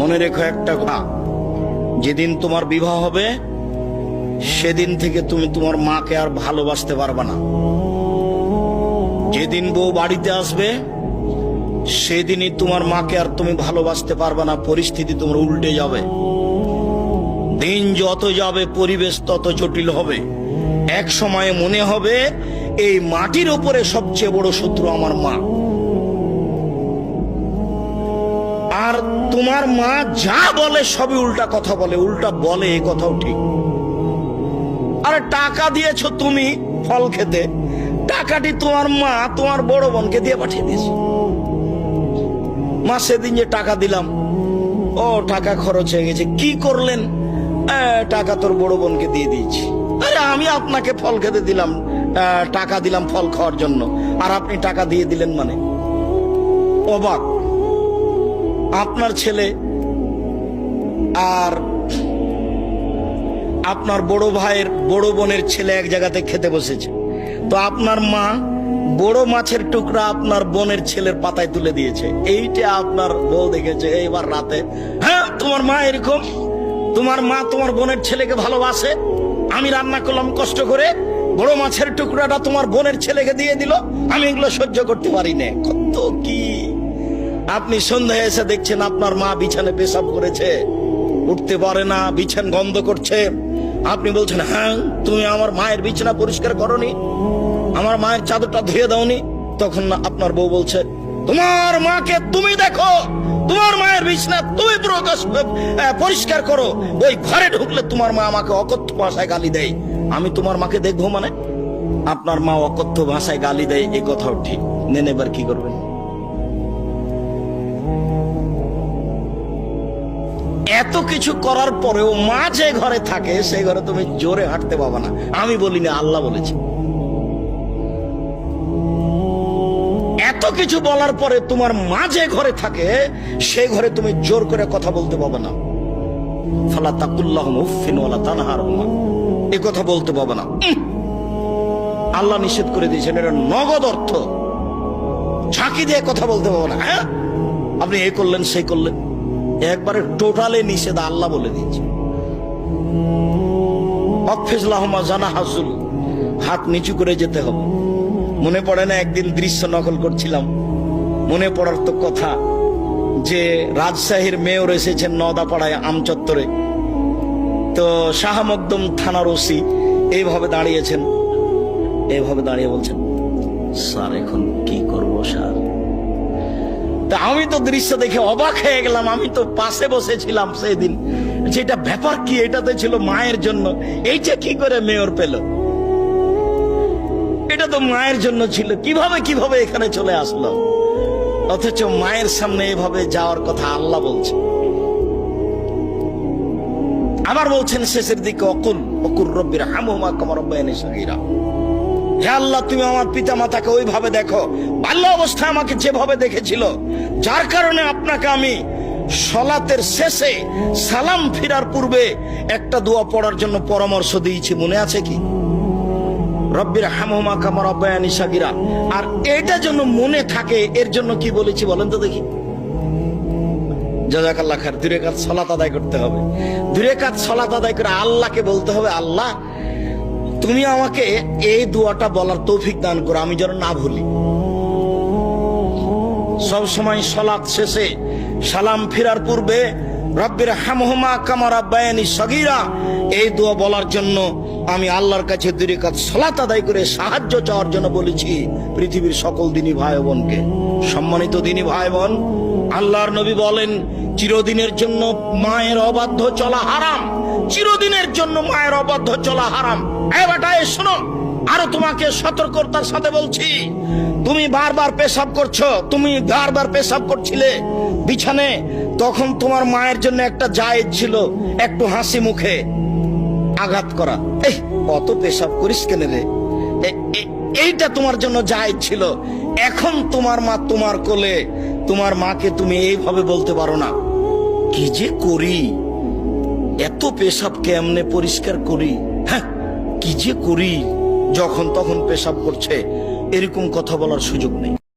মনে রেখো একটা কথা, যেদিন তোমার বিবাহ হবে সেদিন থেকে তুমি তোমার মাকে আর ভালোবাসতে পারবে না। যেদিন বউ বাড়িতে আসবে সেদিনই তোমার মাকে আর তুমি ভালোবাসতে পারবে না। পরিস্থিতি তোমার উল্টে যাবে। দিন যত যাবে পরিবেশ তত জটিল হবে। এক সময়ে মনে হবে এই মাটির উপরে সবচেয়ে বড় শত্রু আমার মা। আর তোমার মা যা বলে সবই উল্টা কথা বলে, উল্টা বলে, এই কথাও ঠিক। আরে টাকা দিয়েছো তুমি ফল খেতে, টাকাটি তোমার মা তোমার বড় বোনকে দিয়ে পাঠিয়ে দিয়েছে। মা সেদিন যে টাকা দিলাম, ও টাকা খরচ হয়ে গেছে, কি করলেন? টাকা তোর বড় বোনকে দিয়ে দিয়েছি। আরে আমি আপনাকে ফল খেতে দিলাম, টাকা দিলাম ফল খাওয়ার জন্য, আর আপনি টাকা দিয়ে দিলেন মানে? অবাক। আপনার ছেলে আর আপনার বড় ভাইয়ের বড় বোনের ছেলে এক জায়গাতে খেতে বসেছে, তো আপনার মা বড় মাছের টুকরা আপনার বোনের ছেলের পাতায় তুলে দিয়েছে। এইটা আপনার বউ দেখেছে এইবার রাতে। হ্যাঁ, তোমার মা এরকম, তোমার মা তোমার বোনের ছেলেকে ভালোবাসে। আমি রান্না করলাম কষ্ট করে, বড় মাছের টুকরাটা তোমার বোনের ছেলেকে দিয়ে দিল, আমি এগুলো সহ্য করতে পারি না। কত কি! আপনি সন্ধ্যায় এসে দেখছেন আপনার মা বিছানে পেশাব করেছে, উঠতে পারে না, বিছান গন্ধ করছে। আপনি বলছেন, হ্যাঁ তুমি আমার মায়ের বিছানা পরিষ্কার করনি, আমার মায়ের চাদরটা ধুয়ে দাওনি। তখন আপনার বউ বলছে, তোমার মাকে তুমি দেখো, তোমার মায়ের বিছানা তুমি পরিষ্কার করো। ওই ঘরে ঢুকলে তোমার মা আমাকে অকথ্য ভাষায় গালি দেয়, আমি তোমার মাকে দেখবো মানে? আপনার মা অকথ্য ভাষায় গালি দেয়, এই কথাও ঠিক। নেন, এবার কি করবেন? এত কিছু করার পরেও মা যে ঘরে থাকে সেই ঘরে তুমি জোরে হাঁটতে পাবা না। আমি বলিনি, আল্লাহ বলেছে। এত কিছু বলার পরে তোমার মা যে ঘরে থাকে সেই ঘরে তুমি জোর করে কথা বলতে পাবে না। ফালা তাকুল্লাহুমা উফফিন ওয়ালা তানহারহুমা, এই কথা বলতে পাবে না। আল্লাহ নিষেধ করে দিয়েছেন, এটা নগদ অর্থ। ঝাঁকি দিয়ে কথা বলতে পাবে না। হ্যাঁ, আপনি এই করলেন সেই করলেন, একবারে টোটালে নিষেধ, আল্লাহ বলে দিয়েছে। অফিজলাহুমা জানাহাজুল, হাত নিচু করে যেতে হবে। মনে পড়ে না একদিন দৃশ্য নকল করছিলাম, মনে পড়ার তো কথা যে রাজশাহীর মেয়র এসেছেন নওদাপাড়ায় আমচত্বরে, তো শাহ মকদুম থানার ওসি এইভাবে দাঁড়িয়েছেন, এইভাবে দাঁড়িয়ে বলছেন, স্যার এখন কি করব স্যার? তা আমি তো দৃশ্য দেখে অবাক হয়ে গেলাম। আমি তো পাশে বসেছিলাম সেদিন, যেটা ব্যাপার কি, এটাতে ছিল মায়ের জন্য, এইটা কি করে মেয়র পেল? এটা তো মায়ের জন্য ছিল, কিভাবে এখানে চলে আসলো? অথচ মায়ের সামনে এভাবে যাওয়ার কথা আল্লাহ বলছে। আবার বলছেন শেষের দিকে, অকুল রব্বির হামহুমা কামা রাব্বায়ানি সগীরা, হে আল্লাহ তুমি আমার পিতা মাতাকে ওইভাবে দেখো বাল্য অবস্থায় আমাকে যেভাবে দেখেছিল, যার কারণে আপনাকে আমি সলাতের শেষে সালাম ফিরার পূর্বে একটা দোয়া পড়ার জন্য পরামর্শ দিয়েছি, মনে আছে কি? রব্বির হামহুমা কামা রাব্বায়ানি সগীরা। আর এটা জন্য মনে থাকে, এর জন্য কি বলেছি বলেন তো দেখি? জাযাকাল্লাহ খায়ের। 2 রাকাত সালাত আদায় করতে হবে। 2 রাকাত সালাত আদায় করে আল্লাহকে বলতে হবে, আল্লাহ তুমি আমাকে এই দোয়াটা বলার তৌফিক দান করো, আমি যেন না ভুলি। সব সময় সালাত শেষে সালাম ফিরার পূর্বে রব্বির হামহুমা কামা রাব্বায়ানি সগীরা এই দোয়া বলার জন্য আমি আল্লাহর কাছে 2 রাকাত সালাত আদায় করে সাহায্য চাওয়ার জন্য বলেছি পৃথিবীর সকল দিনী ভাই বোনকে। সম্মানিত দিনী ভাই বোন, আল্লাহর নবী বলেন, চিরদিনের জন্য মায়ের অবাধ্য চলা হারাম, চিরদিনের জন্য মায়ের অবাধ্য চলা হারাম। এই বেটা শোনো, আরো তোমাকে সতর্কতার সাথে বলছি, তুমি বারবার পেশাব করছো, তুমি বারবার পেশাব করছিলে বিছানে, তখন তোমার মায়ের জন্য একটা জায়েজ ছিল একটু হাসি মুখে আঘাত করা। এই কত পেশাব করিস কেন রে, এইটা তোমার জন্য জায়েজ ছিল। এখন তোমার মা তোমার কোলে, তোমার মাকে তুমি এইভাবে বলতে পারো না, কি যে করি, এত পেশাব কেমনে পরিষ্কার করি, হ্যাঁ কি যে করি, যখন তখন পেশাব করছে, এরকম কথা বলার সুযোগ নেই।